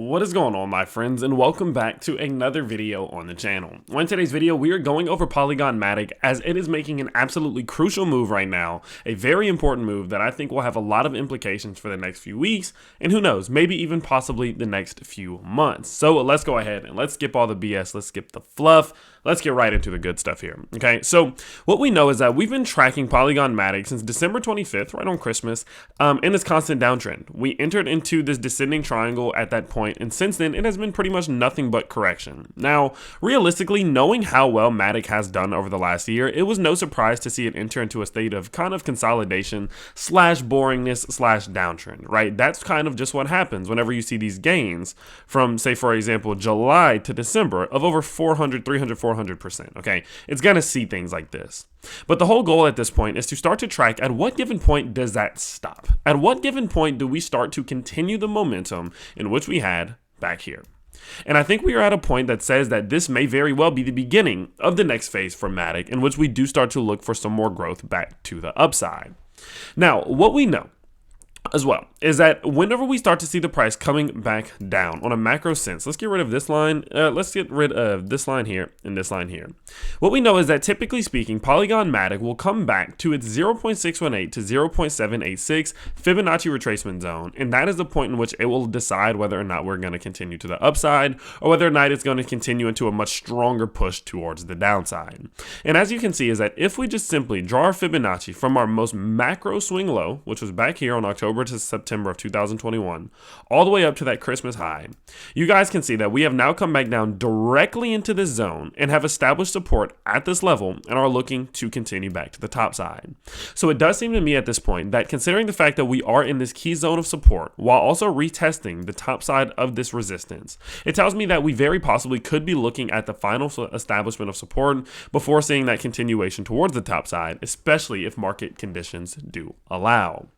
What is going on, my friends, and welcome back to another video on the channel. In today's video, we are going over Polygon Matic as it is making an absolutely crucial move right now, a very important move that I think will have a lot of implications for the next few weeks, and who knows, maybe even possibly the next few months. So let's go ahead and let's skip all the BS, let's skip the fluff, let's get right into the good stuff here. Okay, so what we know is that we've been tracking Polygon Matic since December 25th, right on Christmas, in this constant downtrend. We entered into this descending triangle at that point, and since then it has been pretty much nothing but correction. Now, realistically, knowing how well Matic has done over the last year, it was no surprise to see it enter into a state of kind of consolidation slash boringness slash downtrend, right? That's kind of just what happens whenever you see these gains from, say, for example, July to December of over 400, 300, 400%, okay? It's gonna see things like this. But the whole goal at this point is to start to track at what given point does that stop? At what given point do we start to continue the momentum in which we had back here? And I think we are at a point that says that this may very well be the beginning of the next phase for Matic, in which we do start to look for some more growth back to the upside. Now, what we know as well is that whenever we start to see the price coming back down on a macro sense, let's get rid of this line, let's get rid of this line here and this line here. What we know is that typically speaking, Polygon Matic will come back to its 0.618 to 0.786 Fibonacci retracement zone, and that is the point in which it will decide whether or not we're going to continue to the upside or whether or not it's going to continue into a much stronger push towards the downside. And as you can see is that if we just simply draw our Fibonacci from our most macro swing low, which was back here on October to September of 2021, all the way up to that Christmas high, you guys can see that we have now come back down directly into this zone and have established support at this level and are looking to continue back to the top side. So it does seem to me at this point that, considering the fact that we are in this key zone of support while also retesting the top side of this resistance, it tells me that we very possibly could be looking at the final establishment of support before seeing that continuation towards the top side, especially if market conditions do allow.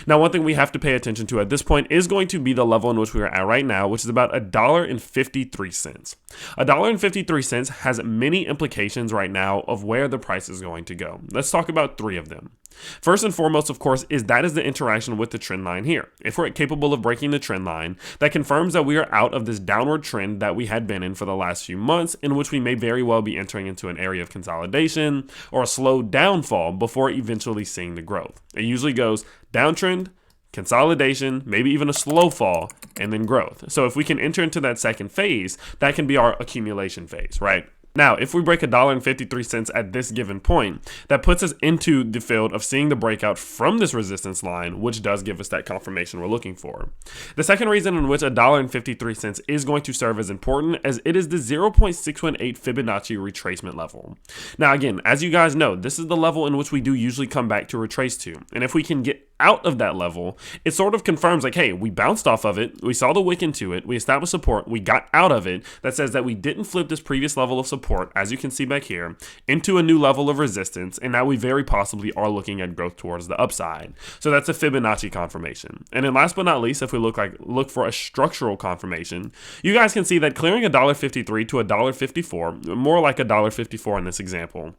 Now, one thing we have to pay attention to at this point is going to be the level in which we are at right now, which is about $1.53. $1.53 has many implications right now of where the price is going to go. Let's talk about three of them. First and foremost, of course, is the interaction with the trend line here. If we're capable of breaking the trend line, that confirms that we are out of this downward trend that we had been in for the last few months, in which we may very well be entering into an area of consolidation or a slow downfall before eventually seeing the growth. It usually goes downtrend, consolidation, maybe even a slow fall, and then growth. So if we can enter into that second phase, that can be our accumulation phase, right? Now, if we break $1.53 at this given point, that puts us into the field of seeing the breakout from this resistance line, which does give us that confirmation we're looking for. The second reason in which $1.53 is going to serve as important as it is the 0.618 Fibonacci retracement level. Now, again, as you guys know, this is the level in which we do usually come back to retrace to. And if we can get out of that level, it sort of confirms like, hey, we bounced off of it, we saw the wick into it, we established support, we got out of it. That says that we didn't flip this previous level of support, as you can see back here, into a new level of resistance, and now we very possibly are looking at growth towards the upside. So that's a Fibonacci confirmation. And then last but not least, if we look for a structural confirmation, you guys can see that clearing $1.53 to $1.54, more like $1.54 in this example,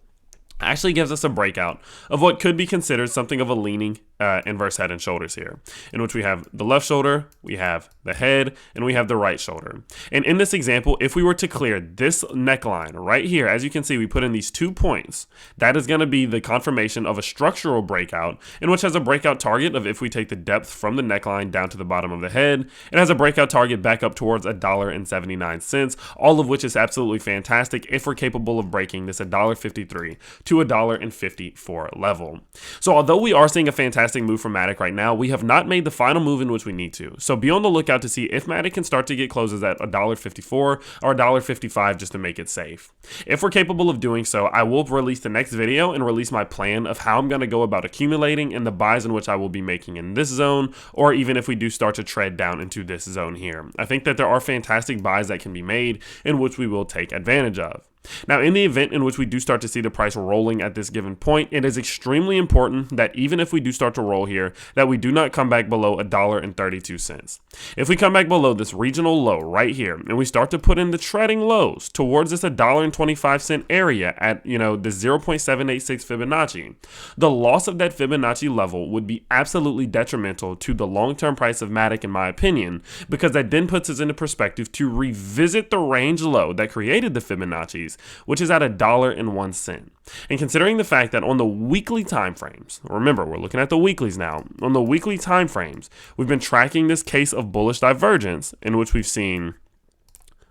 actually gives us a breakout of what could be considered something of a leaning inverse head and shoulders here, in which we have the left shoulder, we have the head, and we have the right shoulder. And in this example, if we were to clear this neckline right here, as you can see, we put in these 2 points, that is going to be the confirmation of a structural breakout, in which has a breakout target of, if we take the depth from the neckline down to the bottom of the head, it has a breakout target back up towards $1.79, all of which is absolutely fantastic if we're capable of breaking this $1.53 to $1.54 level. So although we are seeing a fantastic move from Matic right now, we have not made the final move in which we need to. So be on the lookout to see if Matic can start to get closes at $1.54 or $1.55 just to make it safe. If we're capable of doing so, I will release the next video and release my plan of how I'm going to go about accumulating and the buys in which I will be making in this zone, or even if we do start to tread down into this zone here. I think that there are fantastic buys that can be made in which we will take advantage of. Now, in the event in which we do start to see the price rolling at this given point, it is extremely important that even if we do start to roll here, that we do not come back below $1.32. If we come back below this regional low right here, and we start to put in the treading lows towards this $1.25 area at, the 0.786 Fibonacci, the loss of that Fibonacci level would be absolutely detrimental to the long-term price of Matic, in my opinion, because that then puts us into perspective to revisit the range low that created the Fibonacci's, which is at $1.01. And considering the fact that on the weekly time frames, remember we're looking at the weeklies now, on the weekly time frames, we've been tracking this case of bullish divergence in which we've seen,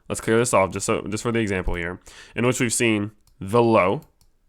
let's clear this off just for the example here, in which we've seen the low,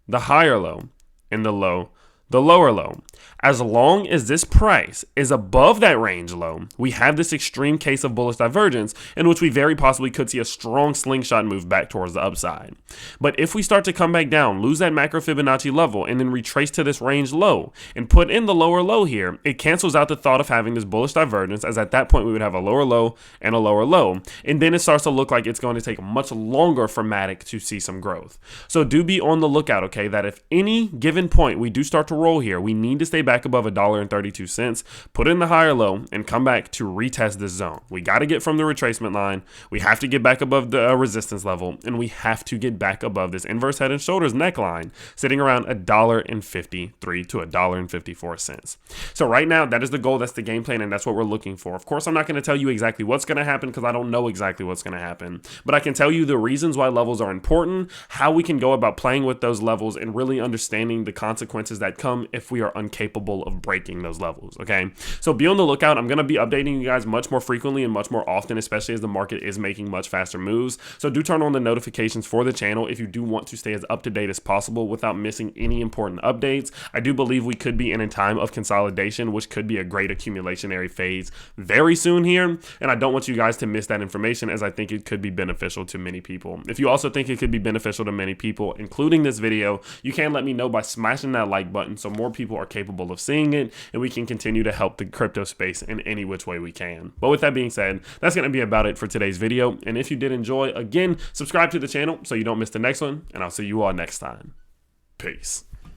the higher low, and the lower low. As long as this price is above that range low, we have this extreme case of bullish divergence in which we very possibly could see a strong slingshot move back towards the upside. But if we start to come back down, lose that macro Fibonacci level, and then retrace to this range low and put in the lower low here, it cancels out the thought of having this bullish divergence, as at that point we would have a lower low and a lower low. And then it starts to look like it's going to take much longer for Matic to see some growth. So do be on the lookout, okay, that if any given point we do start to roll here, we need to stay back above $1.32, put in the higher low, and come back to retest this zone. We got to get from the retracement line, we have to get back above the resistance level, and we have to get back above this inverse head and shoulders neckline sitting around $1.53 to $1.54. So right now, that is the goal, that's the game plan, and that's what we're looking for. Of course, I'm not going to tell you exactly what's going to happen because I don't know exactly what's going to happen, but I can tell you the reasons why levels are important, how we can go about playing with those levels, and really understanding the consequences that come if we are incapable of breaking those levels, okay? So be on the lookout. I'm going to be updating you guys much more frequently and much more often, especially as the market is making much faster moves. So do turn on the notifications for the channel if you do want to stay as up to date as possible without missing any important updates. I do believe we could be in a time of consolidation, which could be a great accumulationary phase very soon here, and I don't want you guys to miss that information, as I think it could be beneficial to many people. If you also think it could be beneficial to many people, including this video, you can let me know by smashing that like button so more people are capable of seeing it, and we can continue to help the crypto space in any which way we can. But with that being said, that's going to be about it for today's video. And if you did enjoy, again, subscribe to the channel so you don't miss the next one, and I'll see you all next time. Peace.